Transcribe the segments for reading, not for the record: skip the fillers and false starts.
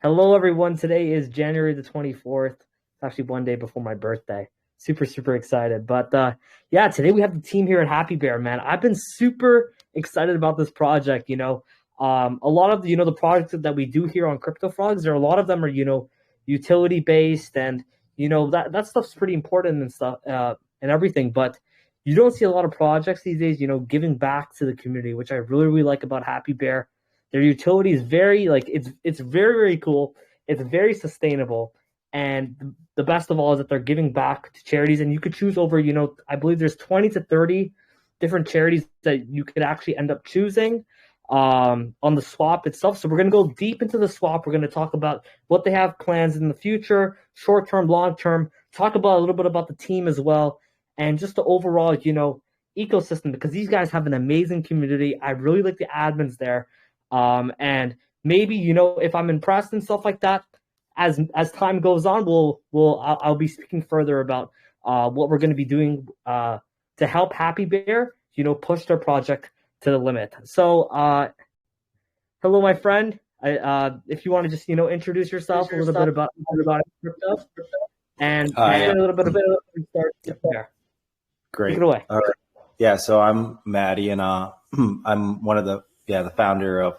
Hello, everyone. Today is January the 24th. It's actually one day before my birthday. Super, super excited. But yeah, today we have the team here at HappyBear, man. I've been super excited about this project. A lot of the projects that we do here on CryptoFrog's, a lot of them are utility based, and that stuff's pretty important and stuff and everything. But you don't see a lot of projects these days, giving back to the community, which I really, really like about HappyBear. Their utility is very it's very, very cool. It's very sustainable, and the best of all is that they're giving back to charities. And you could choose over I believe there's 20 to 30 different charities that you could actually end up choosing on the swap itself. So we're going to go deep into the swap. We're going to talk about what they have plans in the future, short term, long term. Talk about a little bit about the team as well, and just the overall ecosystem, because these guys have an amazing community. I really like the admins there. And maybe, if I'm impressed and stuff like that, as time goes on, I'll be speaking further about what we're going to be doing to help HappyBear, push their project to the limit. So, hello, my friend. If you want to just introduce yourself a little bit about crypto, and a little bit about start there. Great. Take it away. Yeah. So I'm Maddie, and I'm one of the founder of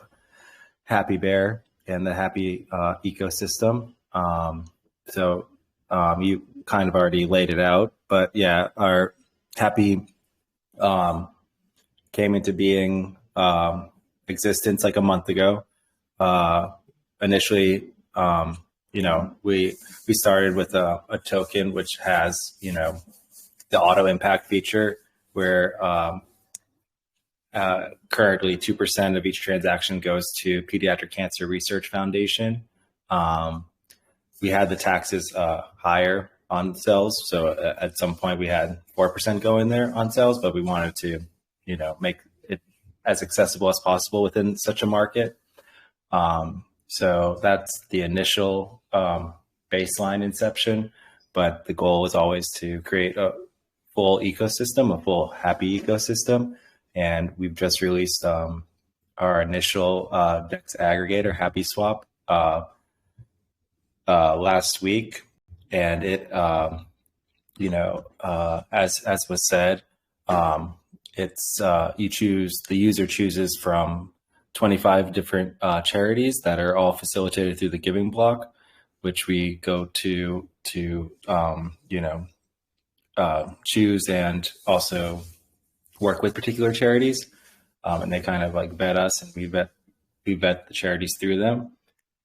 HappyBear and the Happy ecosystem. You kind of already laid it out, but yeah, our Happy came into being existence like a month ago. Initially, we started with a token which has the auto impact feature where currently 2% of each transaction goes to Pediatric Cancer Research Foundation. We had the taxes higher on sales. So at some point we had 4% go in there on sales, but we wanted to, make it as accessible as possible within such a market. So that's the initial baseline inception, but the goal was always to create a full ecosystem, a full happy ecosystem. And we've just released our initial DEX aggregator, HappySwap, last week. And it, as was said, it's the user chooses from 25 different charities that are all facilitated through the giving block, which we go to choose and also work with particular charities. And they kind of like vet us, and we vet the charities through them.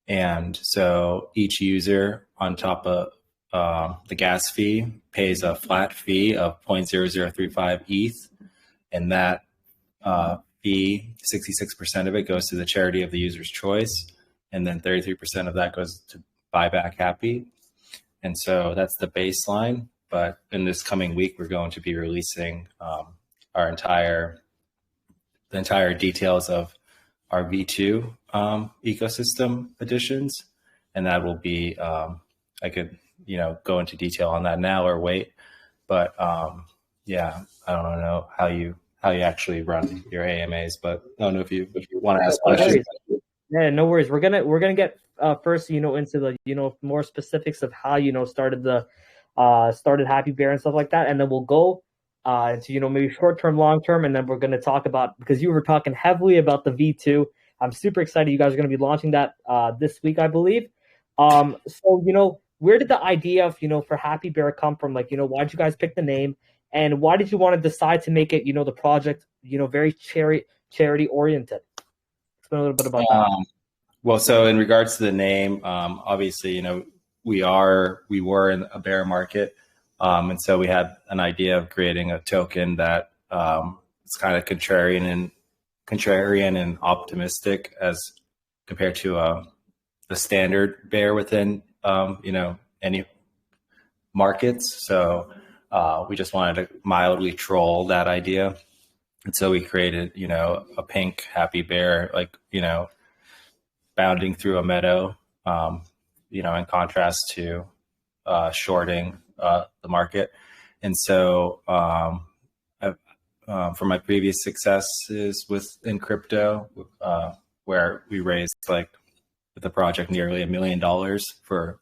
And so each user, on top of the gas fee, pays a flat fee of 0.0035 ETH. And that fee, 66% of it goes to the charity of the user's choice. And then 33% of that goes to buy back Happy. And so that's the baseline. But in this coming week, we're going to be releasing the entire details of our V2 ecosystem additions. And that will be, I could, go into detail on that now or wait. But I don't know how you actually run your AMAs, but I don't know if you want to ask questions. Yeah, no worries. We're gonna get first, into the more specifics of how started HappyBear and stuff like that, and then we'll go into maybe short term, long term, and then we're gonna talk about, because you were talking heavily about the V2. I'm super excited. You guys are gonna be launching that this week, I believe. So where did the idea of for HappyBear come from? Like why did you guys pick the name, and why did you want to decide to make it the project very charity oriented? Explain a little bit about that. Well, so in regards to the name, obviously, we were in a bear market. And so we had an idea of creating a token that is kind of contrarian and optimistic as compared to the standard bear within, any markets. So we just wanted to mildly troll that idea. And so we created, a pink happy bear, bounding through a meadow, in contrast to shorting the market. And so for my previous successes within crypto, where we raised the with the project nearly $1 million for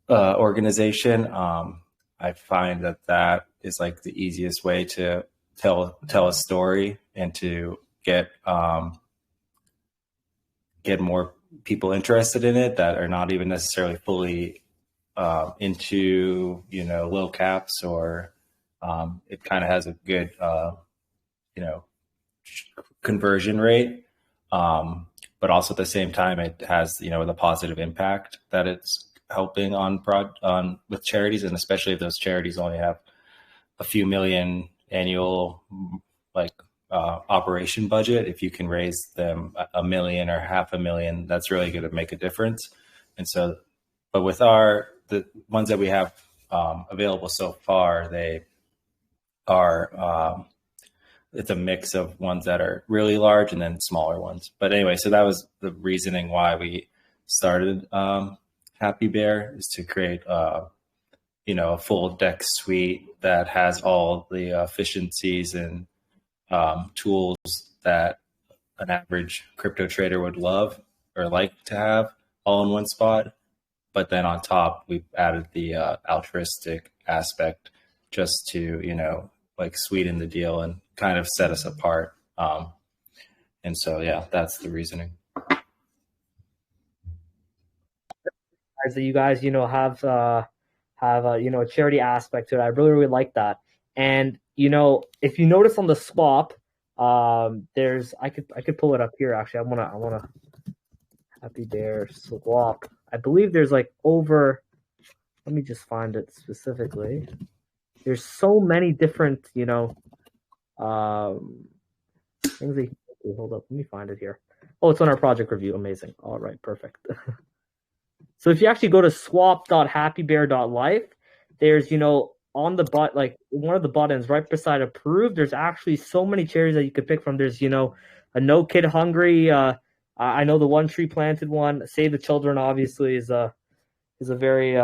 organization. I find that is like the easiest way to tell a story and to get more people interested in it that are not even necessarily fully into low caps, or it kind of has a good conversion rate, but also at the same time it has the positive impact that it's helping on with charities, and especially if those charities only have a few million annual operation budget. If you can raise them $1 million or $500,000, that's really going to make a difference. And so, but with the ones that we have available so far, they are it's a mix of ones that are really large and then smaller ones. But anyway, so that was the reasoning why we started HappyBear, is to create a full DEX suite that has all the efficiencies and tools that an average crypto trader would love or like to have all in one spot. But then on top, we've added the altruistic aspect just to, sweeten the deal and kind of set us apart. And so, yeah, that's the reasoning. That you guys, have a charity aspect to it. I really, really like that. And, if you notice on the swap, there's, I could pull it up here. Actually, I want to HappyBear swap. I believe there's let me just find it specifically. There's so many different, things that hold up. Let me find it here. Oh, it's on our project review. Amazing. All right, perfect. So if you actually go to swap.happybear.life, there's, on the one of the buttons right beside approve, there's actually so many charities that you could pick from. There's, a No Kid Hungry. I know the One Tree Planted one. Save the Children obviously is a very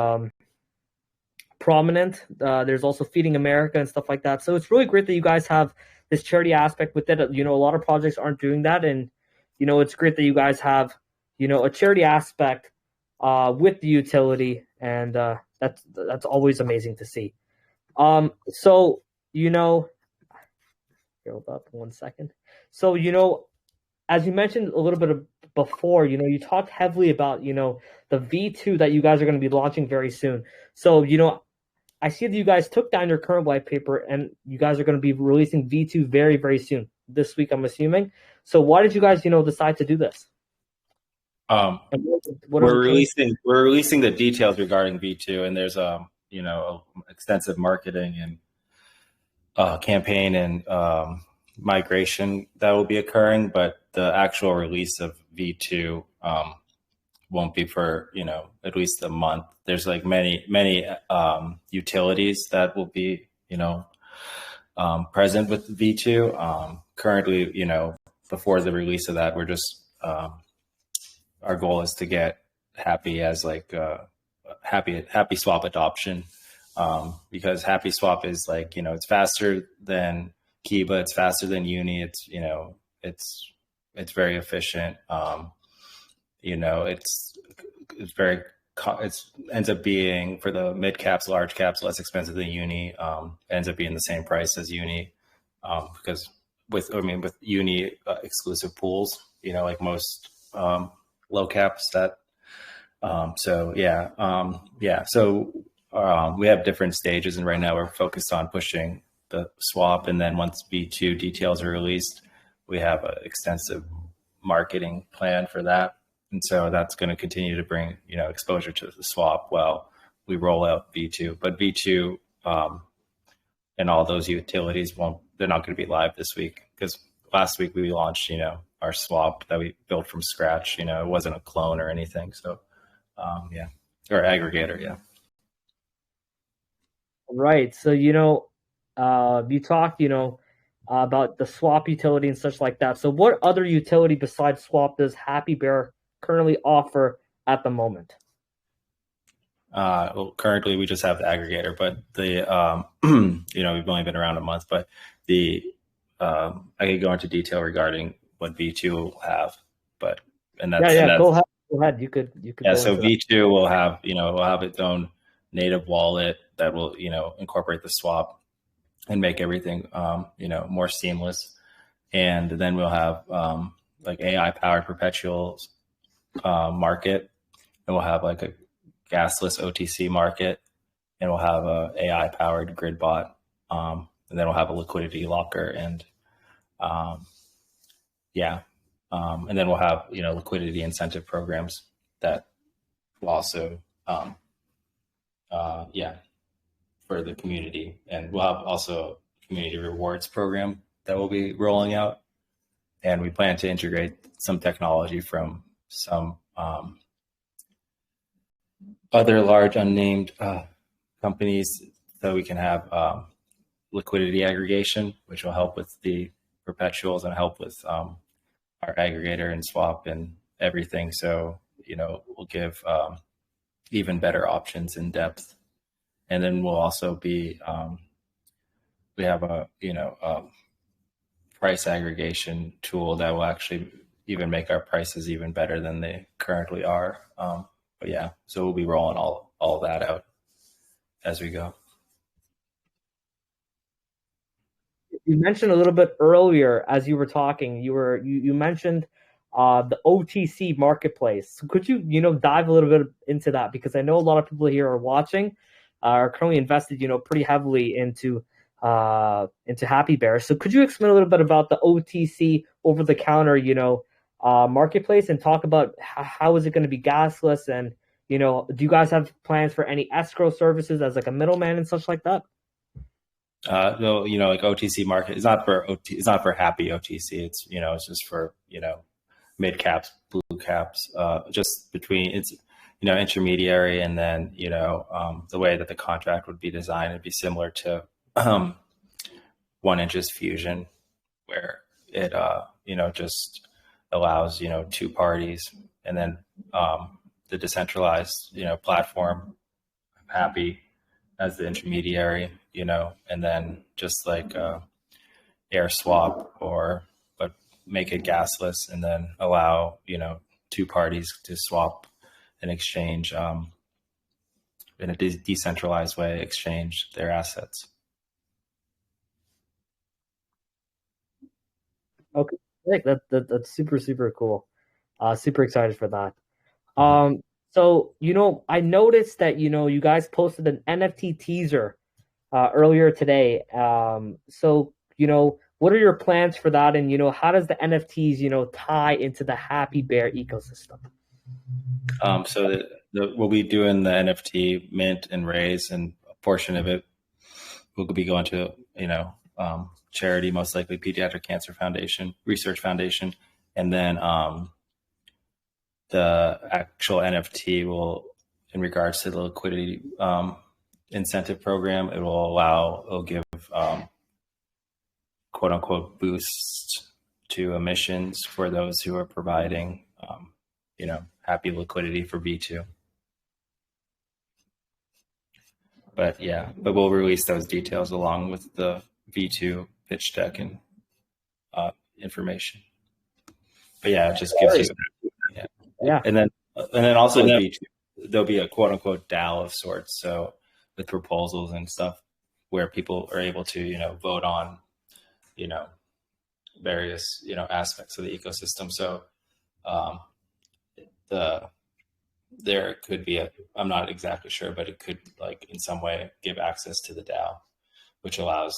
prominent. There's also Feeding America and stuff like that. So it's really great that you guys have this charity aspect with it. A lot of projects aren't doing that, and it's great that you guys have a charity aspect with the utility, and that's always amazing to see. So hold up 1 second. So as you mentioned a little bit before, you talked heavily about the V2 that you guys are going to be launching very soon. So I see that you guys took down your current white paper, and you guys are going to be releasing V2 very, very soon. This week, I'm assuming. So why did you guys decide to do this? We're releasing the details regarding V2, and there's extensive marketing and campaign and migration that will be occurring, but the actual release of V2 won't be for at least a month. There's many utilities that will be present with V2. Currently, before the release of that, we're just our goal is to get Happy as Happy Swap adoption, because Happy Swap is it's faster than Kiba, it's faster than Uni, it's very efficient. It ends up being, for the mid caps, large caps, less expensive than Uni. Ends up being the same price as Uni, because with Uni exclusive pools, most low caps that. So we have different stages, and right now we're focused on pushing the swap, and then once V2 details are released, we have an extensive marketing plan for that. And so that's going to continue to bring, exposure to the swap while we roll out V2. But V2 and all those utilities they're not going to be live this week, because last week we launched, our swap that we built from scratch. It wasn't a clone or anything. So, or aggregator. Yeah. Right. So, you talked, about the swap utility and such like that. So what other utility besides swap does HappyBear currently offer at the moment? Well, currently we just have the aggregator, but the we've only been around a month, but I could go into detail regarding what V2 will have, but go ahead. Go ahead. You could Yeah, go so into that. V2 will have, will have its own native wallet that will, incorporate the swap and make everything, more seamless. And then we'll have like AI powered perpetuals market, and we'll have like a gasless OTC market, and we'll have a AI powered grid bot, and then we'll have a liquidity locker, and um, yeah, and then we'll have liquidity incentive programs that will also yeah, for the community, and we'll have also a community rewards program that we'll be rolling out, and we plan to integrate some technology from some other large unnamed companies, so we can have liquidity aggregation, which will help with the perpetuals and help with our aggregator and swap and everything. So, we'll give even better options in depth. And then we'll also be, we have a price aggregation tool that will actually even make our prices even better than they currently are. But yeah, so we'll be rolling all that out as we go. You mentioned a little bit earlier as you were talking, you mentioned the OTC marketplace. So could you dive a little bit into that, because I know a lot of people here are watching, are currently invested pretty heavily into HappyBear. So could you explain a little bit about the OTC over the counter marketplace, and talk about how is it going to be gasless, and do you guys have plans for any escrow services as like a middleman and such like that? No, like OTC market is not for it's not for happy OTC. It's it's just for mid caps, blue caps, just between it's intermediary, and then the way that the contract would be designed would be similar to 1inch's fusion, where it just allows two parties, and then the decentralized platform, Happy, as the intermediary, and then just like air swap, but make it gasless, and then allow two parties to swap and exchange in a decentralized way, exchange their assets. Okay, that's super cool. Super excited for that. Mm-hmm. So I noticed that you guys posted an NFT teaser earlier today. So what are your plans for that, and how does the NFTs tie into the HappyBear ecosystem? So we'll be doing the NFT mint and raise, and a portion of it will be going to charity, most likely Pediatric Cancer Foundation, Research Foundation, and then the actual NFT will, in regards to the liquidity incentive program, it'll give quote unquote boosts to emissions for those who are providing happy liquidity for V2. But we'll release those details along with the V2 pitch deck and information. But yeah, it just gives you and then also with V2, there'll be a quote unquote DAO of sorts. So with proposals and stuff where people are able to vote on various aspects of the ecosystem. So there could be I'm not exactly sure, but it could like in some way give access to the DAO, which allows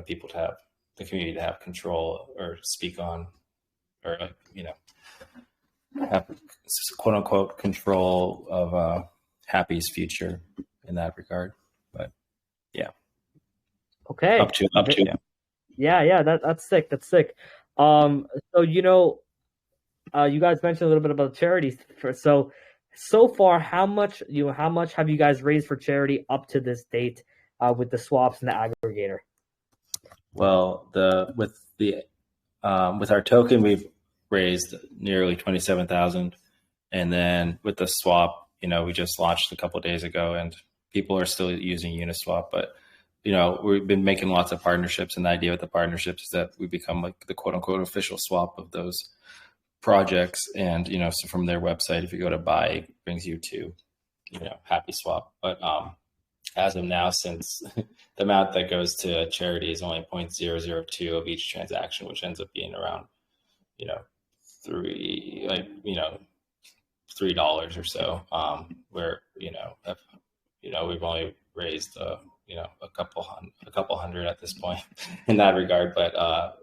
people to have the community to have control or speak on, or have quote unquote control of Happy's future in that regard. But yeah, okay, up to yeah, that's sick. That's sick. So you guys mentioned a little bit about charities. So far, how much have you guys raised for charity up to this date with the swaps and the aggregator? Well, with our token, we've raised nearly 27,000, and then with the swap, we just launched a couple of days ago, and people are still using Uniswap, but we've been making lots of partnerships, and the idea with the partnerships is that we become like the quote unquote official swap of those projects, and so from their website, if you go to buy, it brings you to Happy Swap. But as of now, since the amount that goes to charity is only 0.002 of each transaction, which ends up being around three $3 or so, where we've only raised a couple hundred at this point in that regard. But our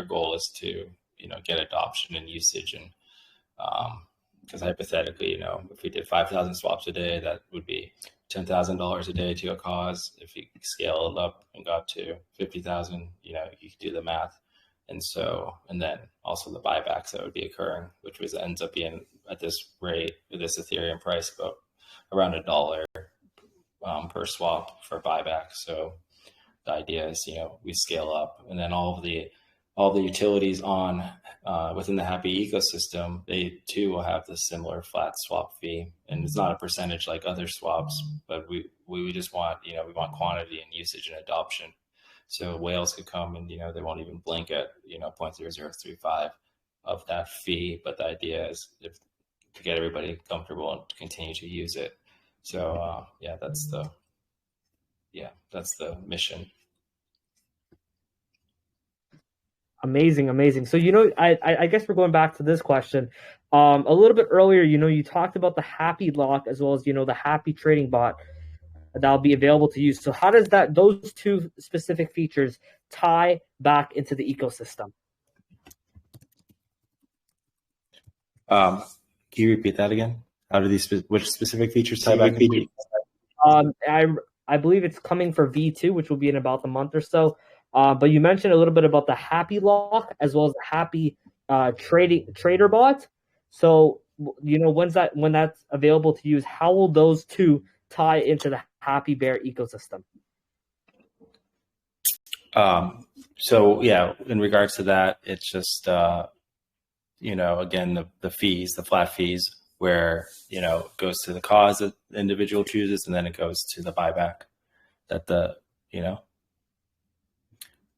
goal is to get adoption and usage, and because hypothetically, if we did 5,000 swaps a day, that would be $10,000 a day to a cause. If you scale it up and got to 50,000, you could do the math. And then also the buybacks that would be occurring, which ends up being at this rate, with this Ethereum price, about around $1 per swap for buyback. So the idea is, we scale up, and then all the utilities on within the Happy ecosystem, they too will have the similar flat swap fee, and it's not a percentage like other swaps, but we just want we want quantity and usage and adoption. So whales could come and they won't even blink at 0.0035 of that fee, but the idea is to get everybody comfortable and to continue to use it. So that's the mission. Amazing. So, I guess we're going back to this question. A little bit earlier, you talked about the Happy Lock as well as, the Happy Trading Bot that'll be available to use. So how does those two specific features tie back into the ecosystem? Can you repeat that again? How do which specific features tie back into? I believe it's coming for V2, which will be in about a month or so. But you mentioned a little bit about the Happy Lock as well as the Happy Trader Bot. So, when that's available to use, how will those two tie into the HappyBear ecosystem? In regards to that, it's just again, the fees, the flat fees, where it goes to the cause that the individual chooses, and then it goes to the buyback that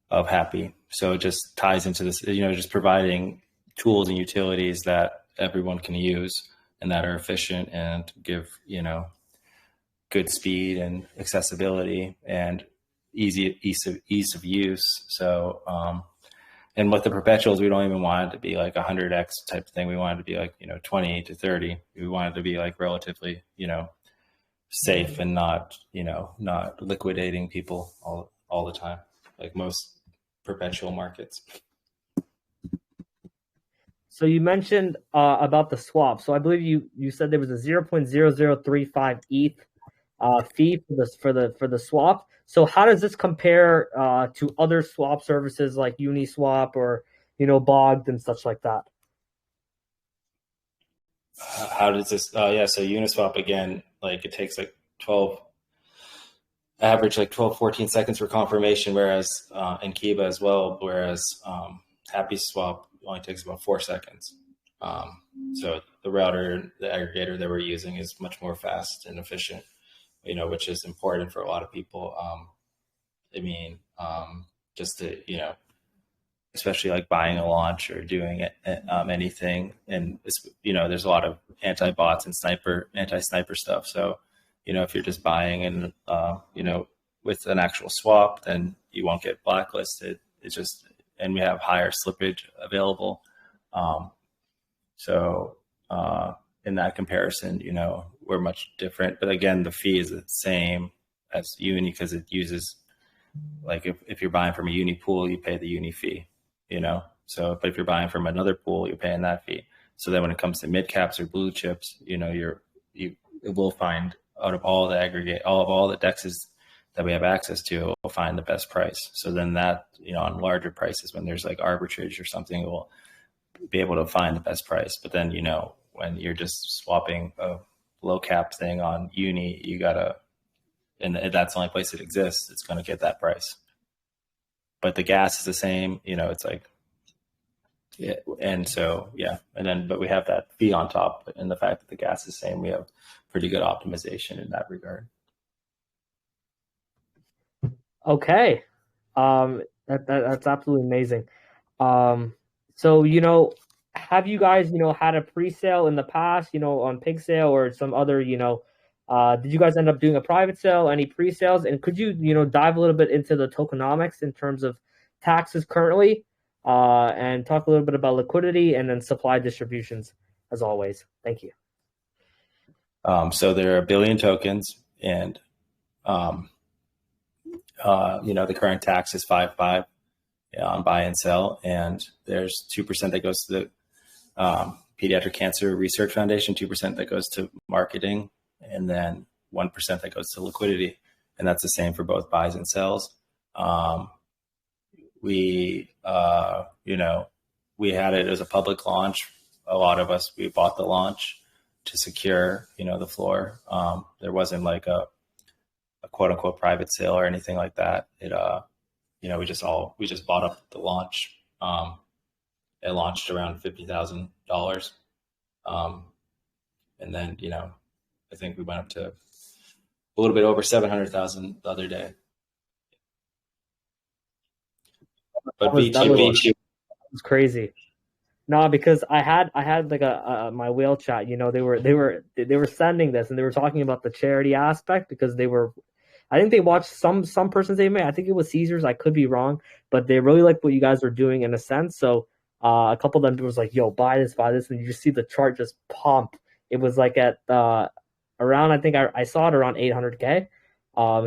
of Happy. So it just ties into this, just providing tools and utilities that everyone can use and that are efficient and give good speed and accessibility and ease of use. So and with the perpetuals, we don't even want it to be like 100x type of thing. We want it to be like 20 to 30. We want it to be like relatively safe and not liquidating people all the time, like most perpetual markets. So you mentioned about the swap. So I believe you said there was a 0.0035 ETH fee for the swap. So how does this compare to other swap services like Uniswap or Bogged and such like that? How does this? So Uniswap, again, like it takes like 14 seconds for confirmation, whereas and Kiba as well, whereas Happy Swap only takes about 4 seconds. So the router, the aggregator that we're using is much more fast and efficient, which is important for a lot of people. Just to, especially like buying a launch or doing anything. And, there's a lot of anti-bots and anti-sniper stuff. So, if you're just buying and, with an actual swap, then you won't get blacklisted. And we have higher slippage available. In that comparison, we're much different. But again, the fee is the same as Uni because it uses, like if you're buying from a Uni pool, you pay the Uni fee, So, but if you're buying from another pool, you're paying that fee. So then when it comes to mid caps or blue chips, you will find out of all the dexes that we have access to, we'll find the best price. So then that, on larger prices, when there's like arbitrage or something, we'll be able to find the best price. But then, when you're just swapping a low cap thing on Uni, and that's the only place it exists, it's going to get that price. But the gas is the same, it's like, yeah. And so, but we have that fee on top, and the fact that the gas is the same, we have pretty good optimization in that regard. Okay. That's absolutely amazing. So, have you guys, had a pre-sale in the past, on Pig Sale or some other, did you guys end up doing a private sale, any pre-sales? And could you, dive a little bit into the tokenomics in terms of taxes currently, and talk a little bit about liquidity and then supply distributions as always. Thank you. So there are 1 billion tokens, and the current tax is 5.5 on buy and sell, and there's 2% that goes to the Pediatric Cancer Research Foundation, 2% that goes to marketing, and then 1% that goes to liquidity, and that's the same for both buys and sells. We had it as a public launch. A lot of us, we bought the launch to secure, the floor. There wasn't like a quote unquote private sale or anything like that. It, we just bought up the launch. It launched around $50,000. And then, I think we went up to a little bit over 700,000 the other day. But that was crazy. No, because I had like my whale chat. They were sending this and they were talking about the charity aspect because I think they watched some person's AMA. I think it was Caesar's. I could be wrong, but they really liked what you guys were doing in a sense. So a couple of them was like, "Yo, buy this," and you just see the chart just pump. It was like at around, I think I saw it around 800K,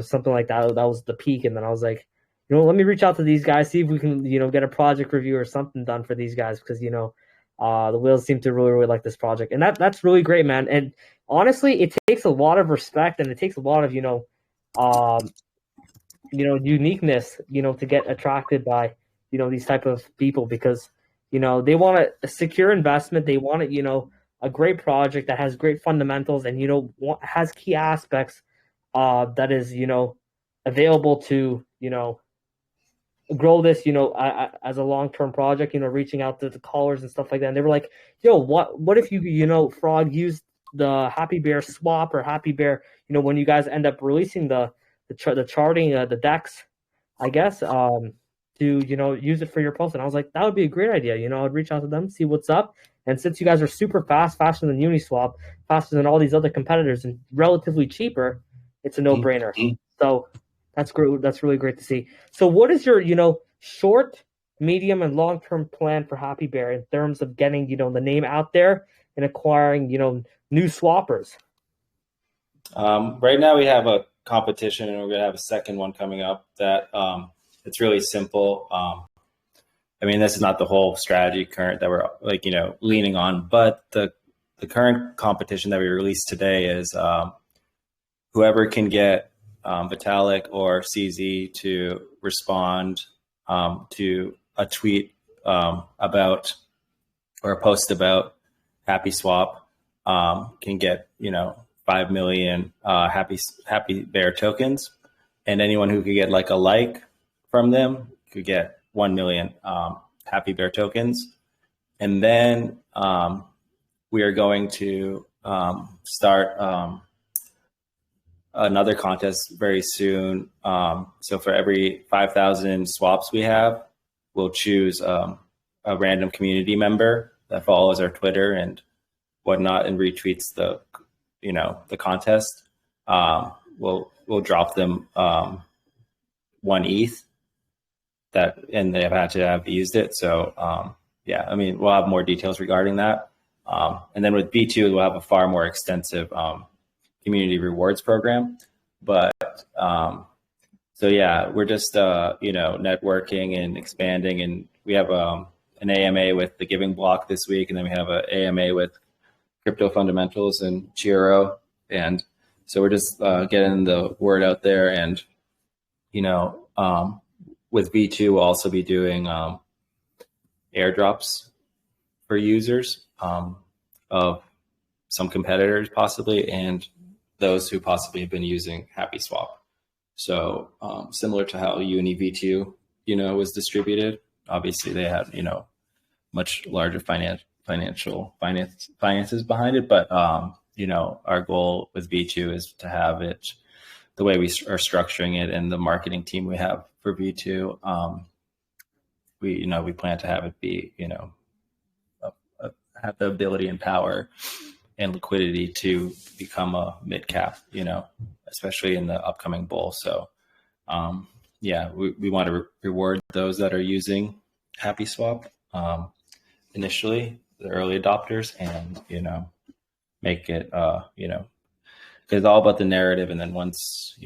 something like that. That was the peak, and then I was like, let me reach out to these guys, see if we can, get a project review or something done for these guys because, the whales seem to really, really like this project. And that's really great, man. And honestly, it takes a lot of respect and it takes a lot of, uniqueness, to get attracted by, these type of people because, they want a secure investment. They want it, a great project that has great fundamentals and, has key aspects that is, available to, grow this, as a long-term project, reaching out to the callers and stuff like that. And they were like, yo, what if you, Frog used the HappyBear swap or HappyBear, when you guys end up releasing the charting, the decks, I guess, to, use it for your post. And I was like, that would be a great idea. I'd reach out to them, see what's up. And since you guys are super fast, faster than Uniswap, faster than all these other competitors and relatively cheaper, it's a no-brainer. Mm-hmm. So that's great. That's really great to see. So what is your, short, medium, and long-term plan for HappyBear in terms of getting, the name out there and acquiring, new swappers? Right now we have a competition and we're going to have a second one coming up that it's really simple. This is not the whole strategy current that we're leaning on, but the current competition that we released today is whoever can get Vitalik or CZ to respond to a tweet about or a post about HappySwap can get 5 million HappyBear tokens, and anyone who could get like a like from them could get 1 million HappyBear tokens. And then we are going to start another contest very soon. So for every 5,000 swaps we have, we'll choose a random community member that follows our Twitter and whatnot and retweets the contest. We'll drop them 1 ETH and they have had to have used it. So we'll have more details regarding that. And then with V2, we'll have a far more extensive community rewards program. But we're just networking and expanding, and we have an AMA with the Giving Block this week, and then we have an AMA with Crypto Fundamentals and Chiro, and so we're just getting the word out there. And with V2 we'll also be doing airdrops for users of some competitors possibly, and those who possibly have been using HappySwap. So similar to how Uni V2, was distributed. Obviously they had, much larger finances behind it. But, our goal with V2 is to have it the way we are structuring it, and the marketing team we have for V2. We plan to have it be, have the ability and power and liquidity to become a mid cap, especially in the upcoming bull. So we want to reward those that are using HappySwap initially, the early adopters, and make it because it's all about the narrative. And then once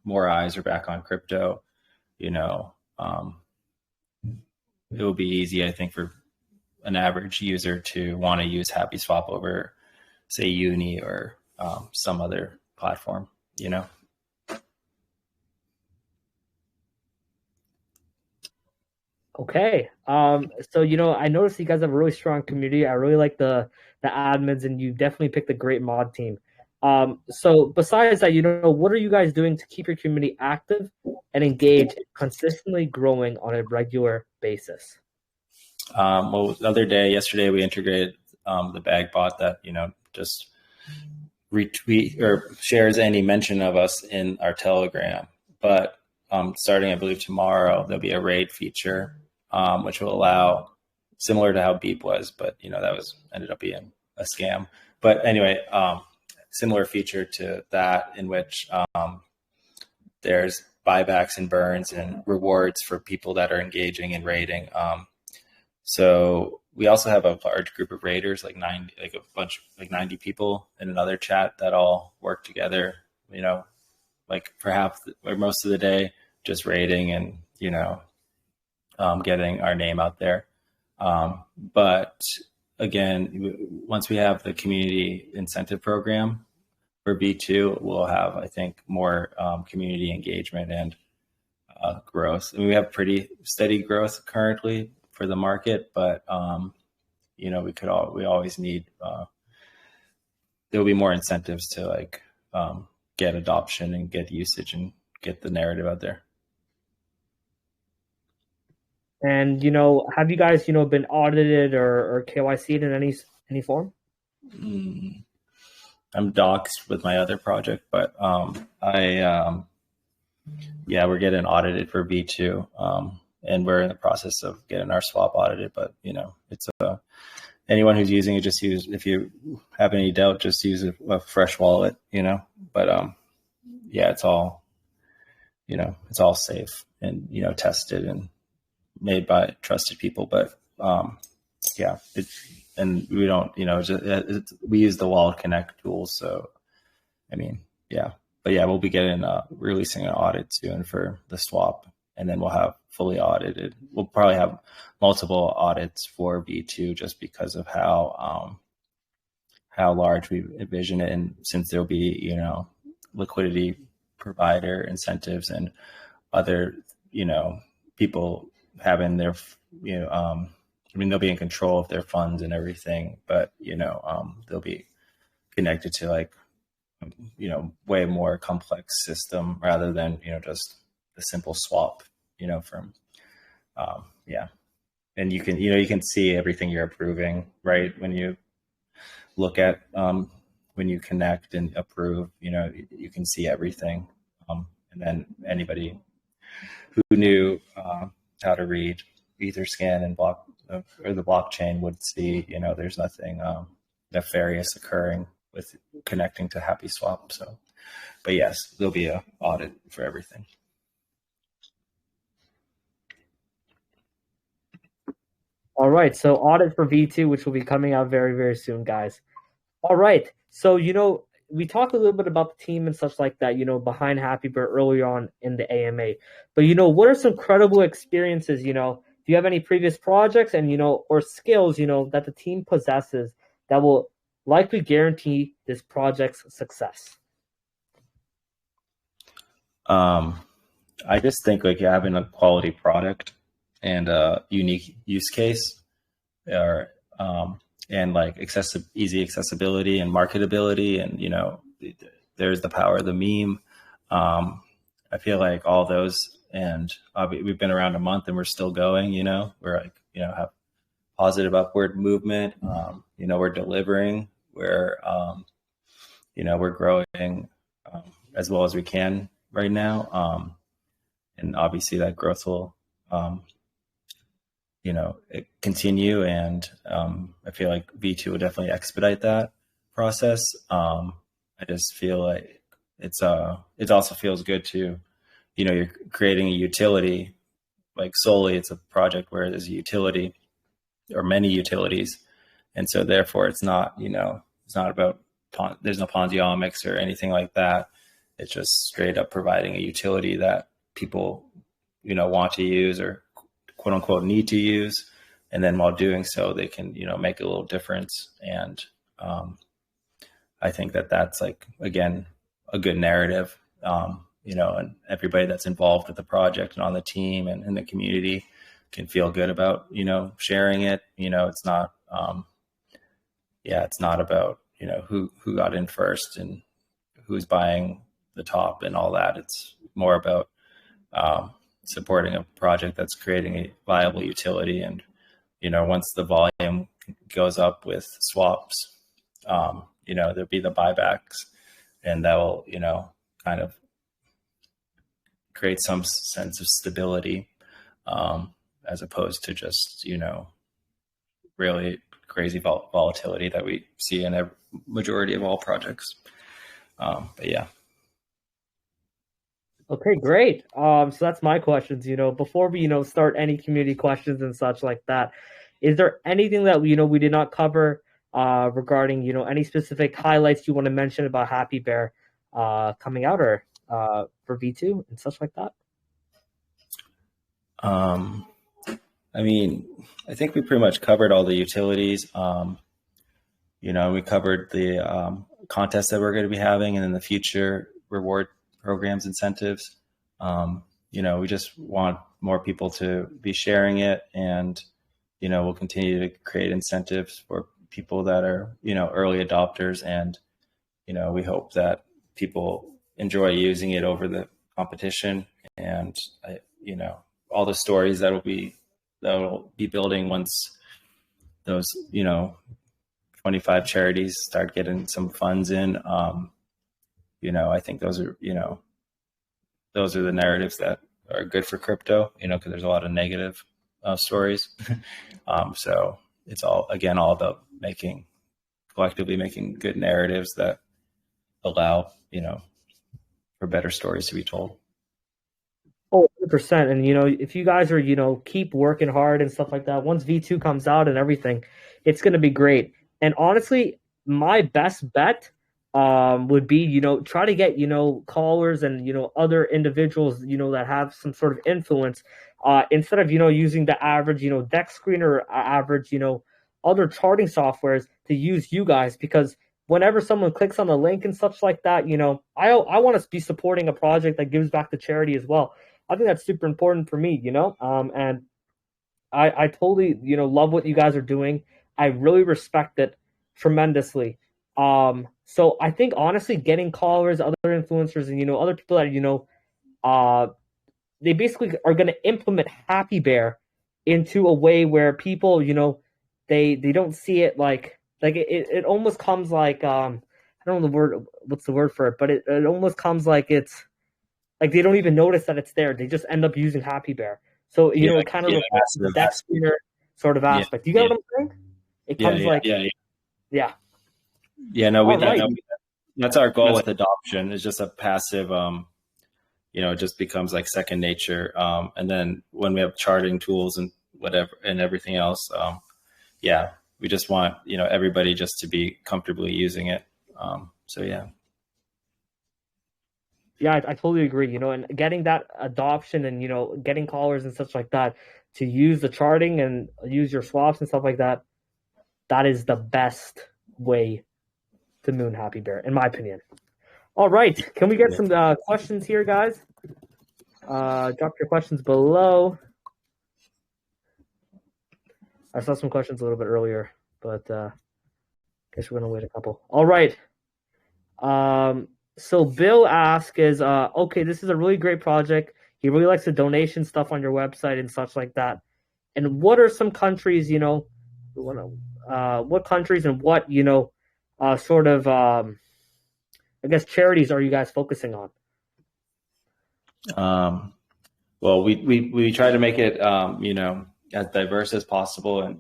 more eyes are back on crypto, it will be easy, I think, for an average user to want to use HappySwap over, say, Uni or some other platform. Okay. So I noticed you guys have a really strong community. I really like the admins, and you definitely picked a great mod team. So besides that, what are you guys doing to keep your community active and engaged, consistently growing on a regular basis? Well, yesterday, we integrated the bag bot that just retweet or shares any mention of us in our Telegram. But starting, I believe, tomorrow, there'll be a raid feature, which will allow, similar to how Beep was, but that ended up being a scam. But anyway, similar feature to that, in which there's buybacks and burns and rewards for people that are engaging in raiding. So we also have a large group of raiders, like 90 people in another chat that all work together, for half or most of the day, just raiding and, getting our name out there. But again, once we have the community incentive program for V2, we'll have, I think, more community engagement and growth. And we have pretty steady growth currently for the market, but we always need there'll be more incentives to get adoption and get usage and get the narrative out there. And have you guys been audited or KYC'd in any form? I'm doxxed with my other project, but we're getting audited for V2. And we're in the process of getting our swap audited, but it's anyone who's using it, if you have any doubt, just use a fresh wallet, but it's all, it's all safe and, tested and made by trusted people. But and we don't, we use the Wallet Connect tools. So, we'll be releasing an audit soon for the swap. And then we'll have fully audited. We'll probably have multiple audits for V2 just because of how large we envision it. And since there'll be, liquidity provider incentives and other, people having their, they'll be in control of their funds and everything, but, they'll be connected to way more complex system rather than, just the simple swap, and you can see everything you're approving, right? When you look at, when you connect and approve, you can see everything. And then anybody who knew how to read Etherscan and the blockchain would see, there's nothing nefarious occurring with connecting to HappySwap. So, but yes, there'll be an audit for everything. All right, so audit for V2, which will be coming out very, very soon, guys. All right, so, we talked a little bit about the team and such like that, behind HappyBear earlier on in the AMA. But, what are some credible experiences, do you have any previous projects and, or skills, that the team possesses that will likely guarantee this project's success? I just think having a quality product and a unique use case, or and easy accessibility and marketability, and there's the power of the meme. I feel like all those, and we've been around a month and we're still going. We're have positive upward movement. We're delivering. We're we're growing as well as we can right now, and obviously that growth will continue. And I feel like V2 will definitely expedite that process. I just feel like it also feels good to, you're creating a utility, like solely it's a project where there's a utility or many utilities. And so therefore it's not, it's not about, there's no Ponziomics or anything like that. It's just straight up providing a utility that people, want to use or quote unquote need to use. And then while doing so, they can, make a little difference. And I think that that's like, again, a good narrative, and everybody that's involved with the project and on the team and in the community can feel good about, sharing it. It's not, it's not about, who got in first and who's buying the top and all that. It's more about supporting a project that's creating a viable utility. And, once the volume goes up with swaps, there'll be the buybacks, and that will, kind of create some sense of stability, as opposed to just, really crazy volatility that we see in a majority of all projects. But yeah. Okay, great. So that's my questions. Before we, start any community questions and such like that, is there anything that we did not cover regarding, any specific highlights you want to mention about HappyBear coming out or for V2 and such like that? I mean, I think we pretty much covered all the utilities. We covered the contests that we're going to be having, and in the future reward programs, incentives. We just want more people to be sharing it, and we'll continue to create incentives for people that are early adopters, and we hope that people enjoy using it over the competition, and all the stories that'll be building once those 25 charities start getting some funds in. I think those are the narratives that are good for crypto, because there's a lot of negative stories. So it's all about collectively making good narratives that allow, for better stories to be told. Oh, 100%. And, if you guys are, keep working hard and stuff like that, once V2 comes out and everything, it's going to be great. And honestly, my best bet would be, try to get, callers and, other individuals, that have some sort of influence instead of, using the average, deck screener or average, other charting softwares to use you guys, because whenever someone clicks on the link and such like that, I want to be supporting a project that gives back to charity as well. I think that's super important for me, and I totally, love what you guys are doing. I really respect it tremendously. So I think honestly, getting callers, other influencers, and other people that they basically are going to implement HappyBear into a way where people, they don't see it like it almost comes like I don't know what's the word for it, but it almost comes like it's like they don't even notice that it's there. They just end up using HappyBear. So it kind of reflects the deck screener sort of aspect. You get what I'm saying? It comes yeah. Yeah, no, that's our goal with adoption. It's just a passive, it just becomes like second nature. And then when we have charting tools and whatever and everything else, we just want, everybody just to be comfortably using it. So yeah. Yeah, I totally agree, and getting that adoption and, getting callers and such like that to use the charting and use your swaps and stuff like that, that is the best way to moon HappyBear, in my opinion. All right, can we get some questions here, guys? Drop your questions below. I saw some questions a little bit earlier, but guess we're gonna wait a couple. All right. So Bill asks okay, this is a really great project. He really likes the donation stuff on your website and such like that. And what are some countries, what countries and what, sort of, I guess, charities are you guys focusing on? Well, we try to make it, as diverse as possible, and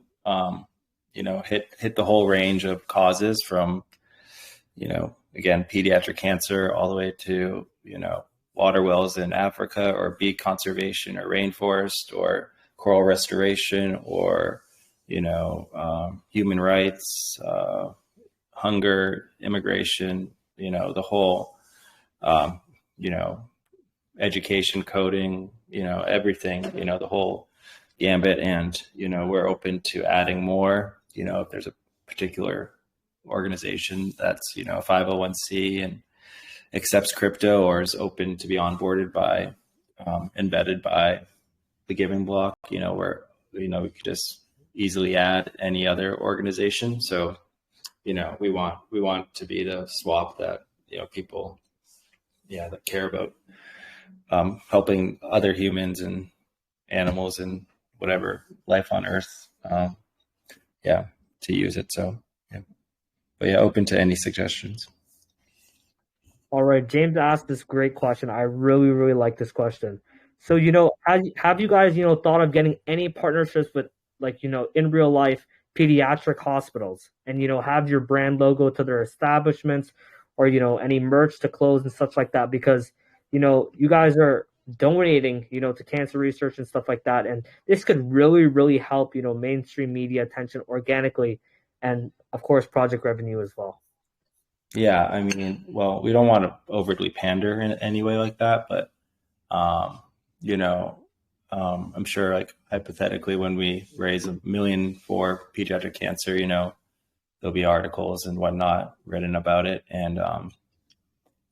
hit the whole range of causes from, again, pediatric cancer all the way to, water wells in Africa, or bee conservation, or rainforest, or coral restoration, or, human rights, hunger, immigration, the whole, education, coding, everything, the whole gambit. And, we're open to adding more, if there's a particular organization that's, a 501c and accepts crypto, or is open to be onboarded by, embedded by the Giving Block, where, we could just easily add any other organization. So, we want to be the swap that, people, that care about helping other humans and animals and whatever life on Earth, to use it. So, but open to any suggestions. All right, James asked this great question. I really, really like this question. So, have you guys, thought of getting any partnerships with, like, in real life pediatric hospitals, and, have your brand logo to their establishments, or, any merch to clothes and such like that? Because, you guys are donating, to cancer research and stuff like that. And this could really, really help, mainstream media attention organically, and of course, project revenue as well. Yeah, I mean, well, we don't want to overtly pander in any way like that, but, I'm sure, like, hypothetically, when we raise $1 million for pediatric cancer, there'll be articles and whatnot written about it. And,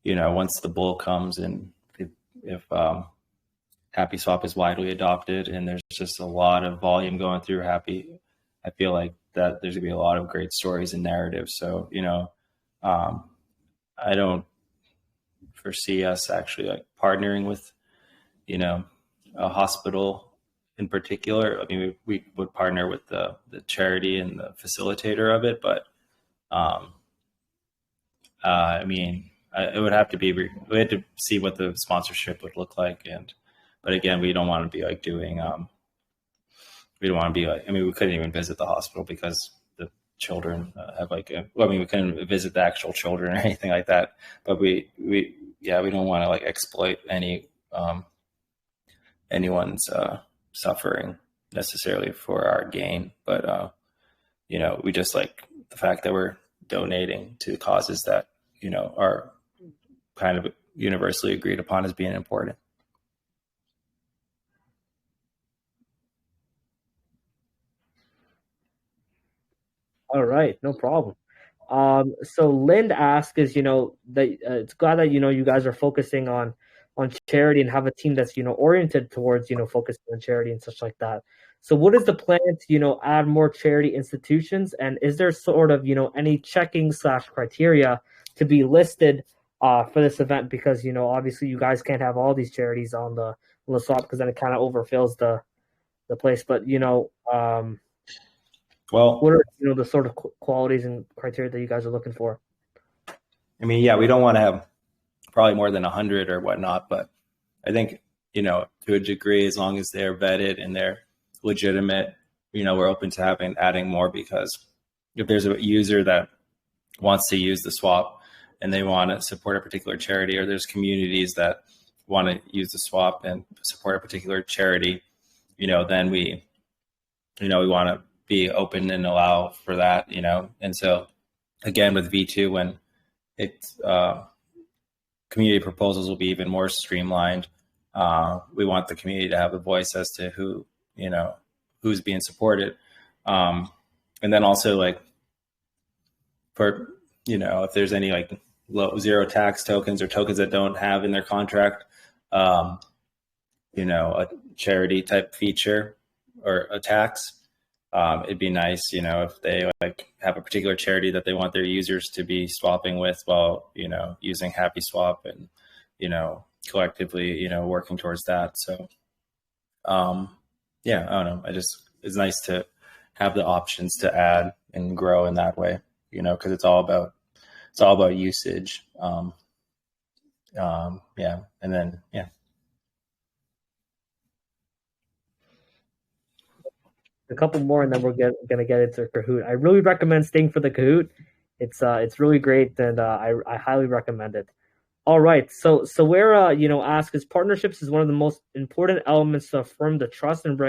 once the bull comes, and if Happy Swap is widely adopted and there's just a lot of volume going through Happy, I feel like that there's gonna be a lot of great stories and narratives. So, I don't foresee us actually, like, partnering with, a hospital in particular. I mean, we would partner with the charity and the facilitator of it, but I mean, it would have to be, we had to see what the sponsorship would look like. But again, we don't want to be like doing, we don't want to be like, I mean, we couldn't even visit the hospital because the children have we couldn't visit the actual children or anything like that. But we don't want to, like, exploit anyone's suffering necessarily for our gain. But, we just like the fact that we're donating to causes that, are kind of universally agreed upon as being important. All right, no problem. So Lind asks is, that it's glad that, you guys are focusing on charity and have a team that's, oriented towards, focusing on charity and such like that. So what is the plan to, add more charity institutions? And is there sort of, any checking / criteria to be listed for this event? Because, obviously you guys can't have all these charities on the swap, because then it kind of overfills the place. But, well, what are, the sort of qualities and criteria that you guys are looking for? I mean, we don't want to have probably more than 100 or whatnot, but I think, to a degree, as long as they're vetted and they're legitimate, we're open to adding more, because if there's a user that wants to use the swap and they want to support a particular charity, or there's communities that want to use the swap and support a particular charity, then we want to be open and allow for that, And so again, with V2, when it's community proposals will be even more streamlined. We want the community to have a voice as to who's being supported. And then also, like, for, if there's any, like, zero tax tokens or tokens that don't have in their contract, a charity type feature or a tax, it'd be nice, if they, like, have a particular charity that they want their users to be swapping with while, using Happy Swap, and, collectively, working towards that. So, I don't know. It's nice to have the options to add and grow in that way, because it's all about usage. And then, a couple more, and then we're gonna get into Kahoot. I really recommend staying for the Kahoot. It's really great, and I highly recommend it. All right, so where ask is partnerships is one of the most important elements to affirm the trust and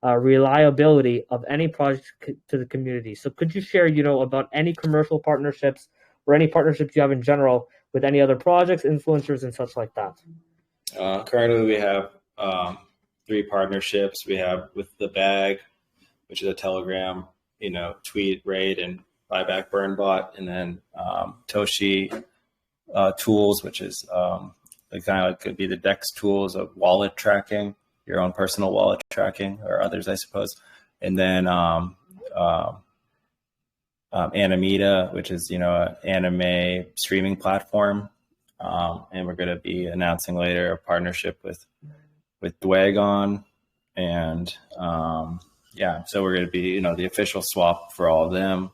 reliability of any project to the community. So could you share about any commercial partnerships or any partnerships you have in general with any other projects, influencers, and such like that? Currently, we have 3 partnerships. We have with The Bag, which is a Telegram, tweet, raid, and buyback burn bot, and then Toshi Tools, which is could be the DEX tools of wallet tracking, your own personal wallet tracking, or others, I suppose. And then Animita, which is an anime streaming platform, and we're going to be announcing later a partnership with DYOR, and so we're going to be the official swap for all of them,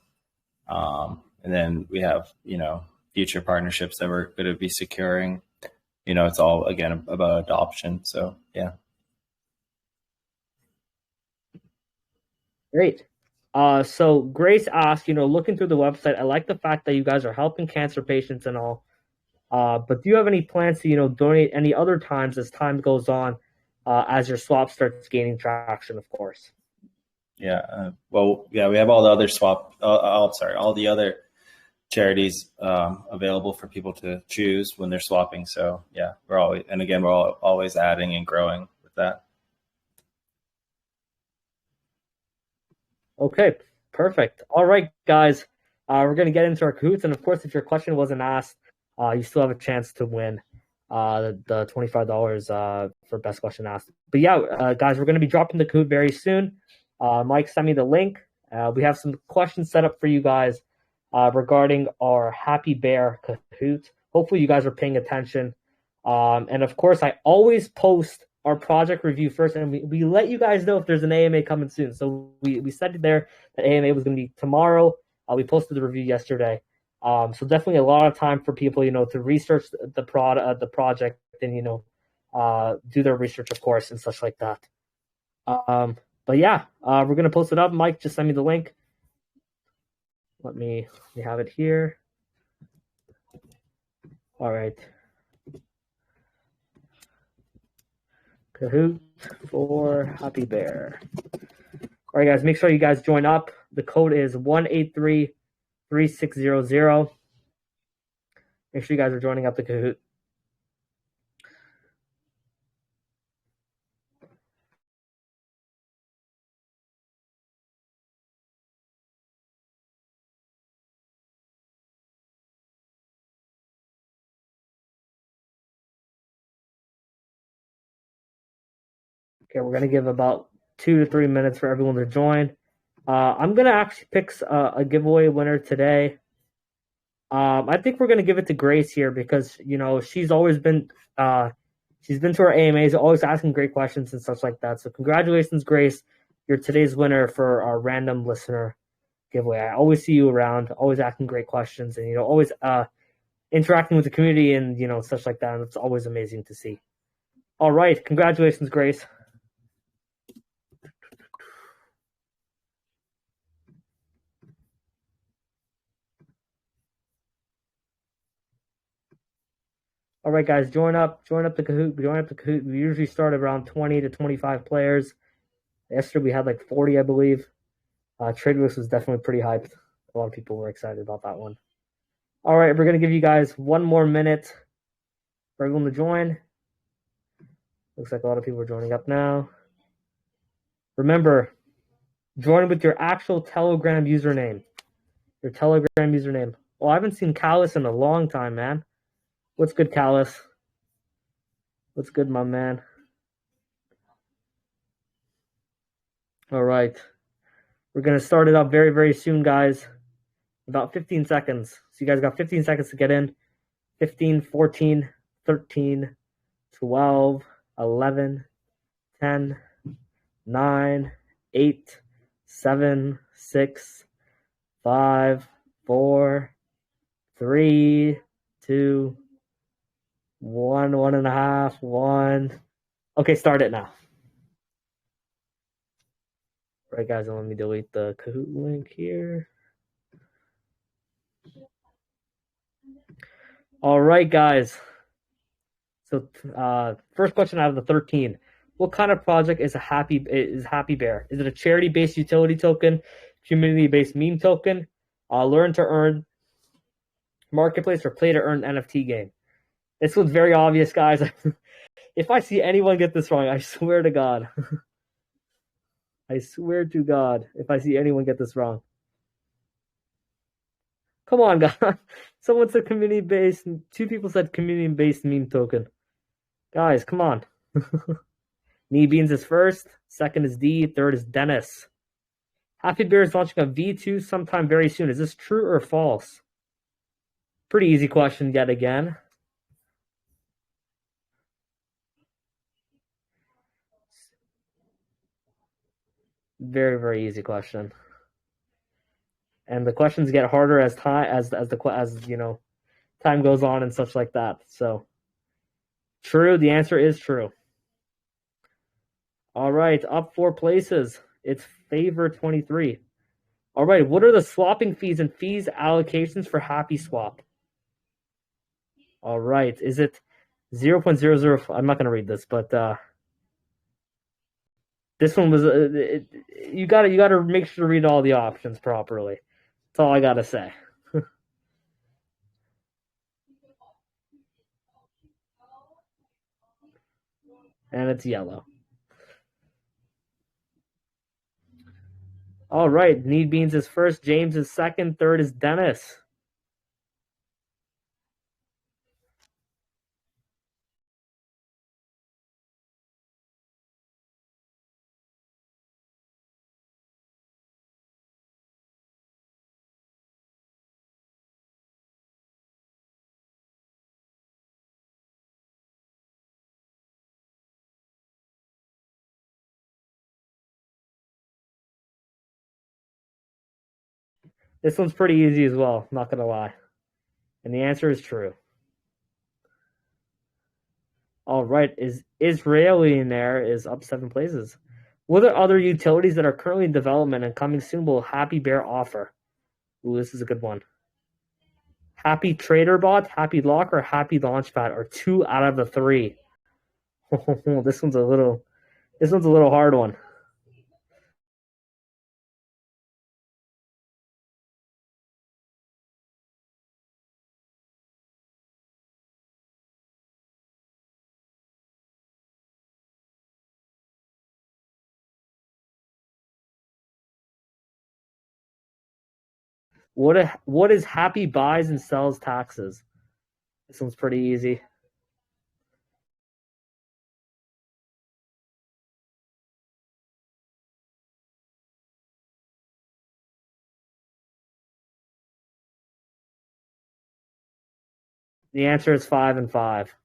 and then we have future partnerships that we're going to be securing. It's all again about adoption. So yeah. Great. So Grace asked, looking through the website, I like the fact that you guys are helping cancer patients and all. But do you have any plans to, donate any other times as time goes on, as your swap starts gaining traction, of course? Yeah. We have all the other all the other charities available for people to choose when they're swapping. So yeah, we're always adding and growing with that. Okay, perfect. All right, guys, we're going to get into our Kahoots. And of course, if your question wasn't asked, you still have a chance to win the $25 for best question asked. But yeah, guys, we're going to be dropping the Kahoot very soon. Mike, send me the link. We have some questions set up for you guys regarding our HappyBear Kahoot. Hopefully you guys are paying attention. And of course, I always post our project review first, and we let you guys know if there's an AMA coming soon. So we said there that AMA was going to be tomorrow. We posted the review yesterday. So definitely a lot of time for people, to research the project and, do their research, of course, and such like that. But yeah, we're going to post it up. Mike, just send me the link. Let me have it here. All right. Kahoot for HappyBear. All right, guys, make sure you guys join up. The code is 1833600. Make sure you guys are joining up the Kahoot. Okay, we're going to give about 2 to 3 minutes for everyone to join. I'm going to actually pick a giveaway winner today. I think we're going to give it to Grace here because, she's always been she's been to our AMAs, always asking great questions and such like that. So congratulations, Grace. You're today's winner for our random listener giveaway. I always see you around, always asking great questions and, always interacting with the community and, such like that. And it's always amazing to see. All right. Congratulations, Grace. All right, guys, join up the Kahoot. We usually start around 20 to 25 players. Yesterday we had like 40, I believe. TradeWix was definitely pretty hyped. A lot of people were excited about that one. All right, we're going to give you guys 1 more minute for everyone to join. Looks like a lot of people are joining up now. Remember, join with your actual Telegram username. Your Telegram username. Well, I haven't seen Callus in a long time, man. What's good, Callus? What's good, my man? All right. We're going to start it up very, very soon, guys. About 15 seconds. So you guys got 15 seconds to get in. 15, 14, 13, 12, 11, 10, 9, 8, 7, 6, 5, 4, 3, 2, 1, 1.5, 1. Okay, start it now. Right, guys, and let me delete the Kahoot link here. All right, guys. So, first question out of the 13. What kind of project is HappyBear? Is it a charity-based utility token, community-based meme token, learn to earn marketplace, or play to earn NFT game? This one's very obvious, guys. If I see anyone get this wrong, I swear to God. I swear to God, if I see anyone get this wrong. Come on, guys. Someone said community-based. 2 people said community-based meme token. Guys, come on. Knee Beans is first. Second is D. Third is Dennis. HappyBear is launching a V2 sometime very soon. Is this true or false? Pretty easy question yet again. Very, very easy question. And the questions get harder as time time goes on and such like that. So true, the answer is true. All right, up 4 places. It's Favor 23. All right, what are the swapping fees and fees allocations for HappySwap? All right, is it 0.00? I'm not going to read this, but this one was you got to make sure to read all the options properly. That's all I got to say. And it's yellow. All right, Need Beans is first, James is second, third is Dennis. This one's pretty easy as well, not going to lie. And the answer is true. All right, is Israeli-naire is up 7 places. What are other utilities that are currently in development and coming soon will HappyBear offer? Ooh, this is a good one. Happy Trader Bot, Happy Lock, or Happy Launchpad are 2 out of the 3. This one's a little hard one. What is Happy buys and sells taxes? This one's pretty easy. The answer is 5 and 5.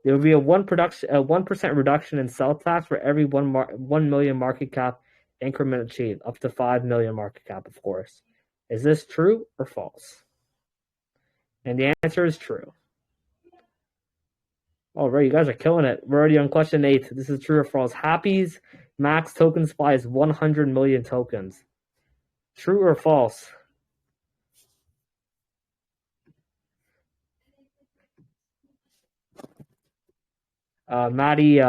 There will be a 1% reduction in sell tax for every 1 million market cap increment achieved, up to 5 million market cap, of course. Is this true or false? And the answer is true. All right, you guys are killing it. We're already on question 8. This is true or false. Happy's max token supply is 100 million tokens. True or false? Maddie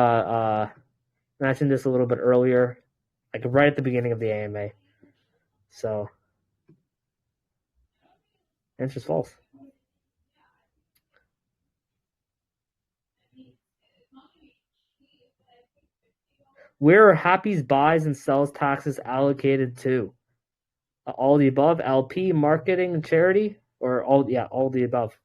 mentioned this a little bit earlier, like right at the beginning of the AMA. So, answer's false. Where are Happy's buys and sells taxes allocated to? All the above, LP, marketing, and charity, or all the above.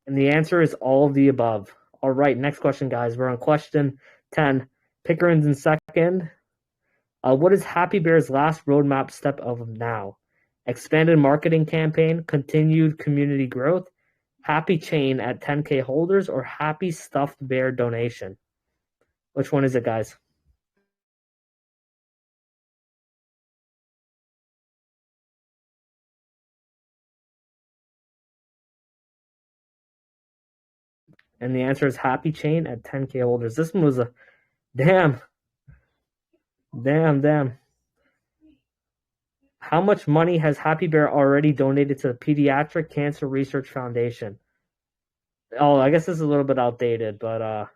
And the answer is all of the above. All right, next question, guys. We're on question 10. Pickering's in second. What is HappyBear's last roadmap step of now? Expanded marketing campaign, continued community growth, Happy Chain at 10K holders, or Happy Stuffed Bear donation? Which one is it, guys? And the answer is Happy Chain at 10K holders. This one was a damn. How much money has HappyBear already donated to the Pediatric Cancer Research Foundation? Oh, I guess this is a little bit outdated, but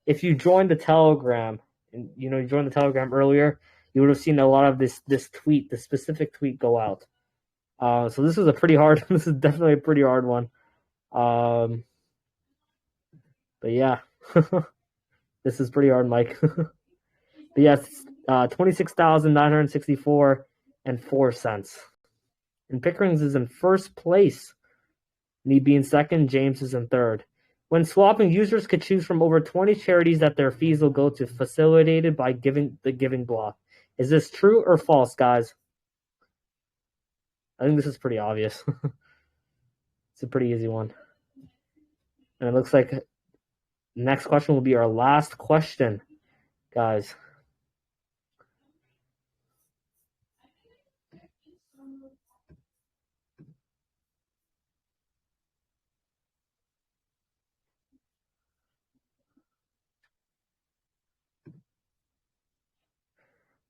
if you joined the Telegram, and you joined the Telegram earlier, you would have seen a lot of this tweet, the specific tweet, go out. So this is a pretty hard. This is definitely a pretty hard one. But yeah, this is pretty hard, Mike. But yes, 26,964.04. And Pickering's is in first place. Me being second, James is in third. When swapping, users could choose from over 20 charities that their fees will go to, facilitated by the Giving Block. Is this true or false, guys? I think this is pretty obvious. It's a pretty easy one. And it looks like the next question will be our last question, guys.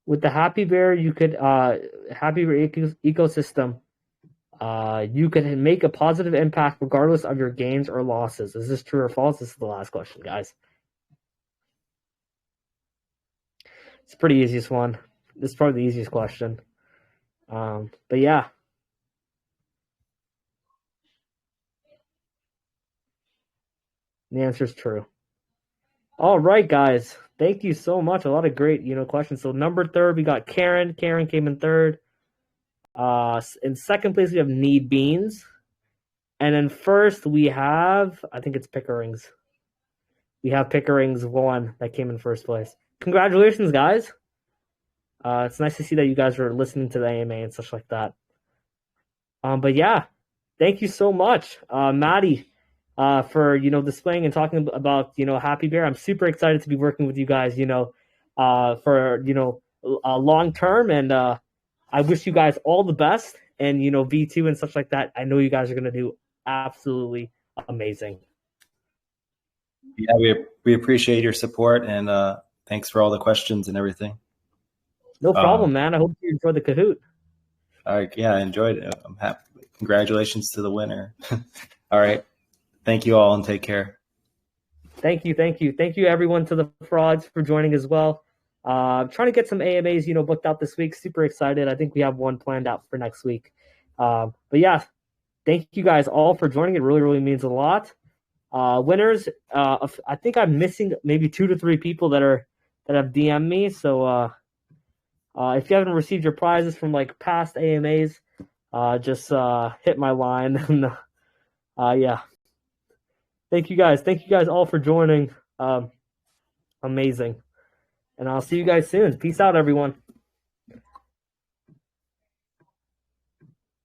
With the HappyBear, you could HappyBear ecosystem, you could make a positive impact regardless of your gains or losses. Is this true or false? This is the last question, guys. It's the pretty easiest one. This is probably the easiest question. But yeah. The answer is true. All right, guys. Thank you so much. A lot of great, questions. So number third, we got Karen. Karen came in third. In second place, we have Need Beans. And then first, we have, I think it's Pickering's. We have Pickering's one that came in first place. Congratulations, guys. It's nice to see that you guys are listening to the AMA and such like that. But yeah, thank you so much, Maddie, for displaying and talking about HappyBear. I'm super excited to be working with you guys. For long term, and I wish you guys all the best. And V2 and such like that. I know you guys are gonna do absolutely amazing. Yeah, we appreciate your support, and thanks for all the questions and everything. No problem, man. I hope you enjoyed the Kahoot. All right, yeah, I enjoyed it. I'm happy. Congratulations to the winner. All right. Thank you all, and take care. Thank you, everyone, to the Frogs for joining as well. Trying to get some AMAs, booked out this week. Super excited. I think we have one planned out for next week. But yeah, thank you guys all for joining. It really, really means a lot. Winners, I think I'm missing maybe 2 to 3 people that have DM'd me. So if you haven't received your prizes from past AMAs, just hit my line. And yeah. Thank you guys all for joining. Amazing. And I'll see you guys soon. Peace out, everyone.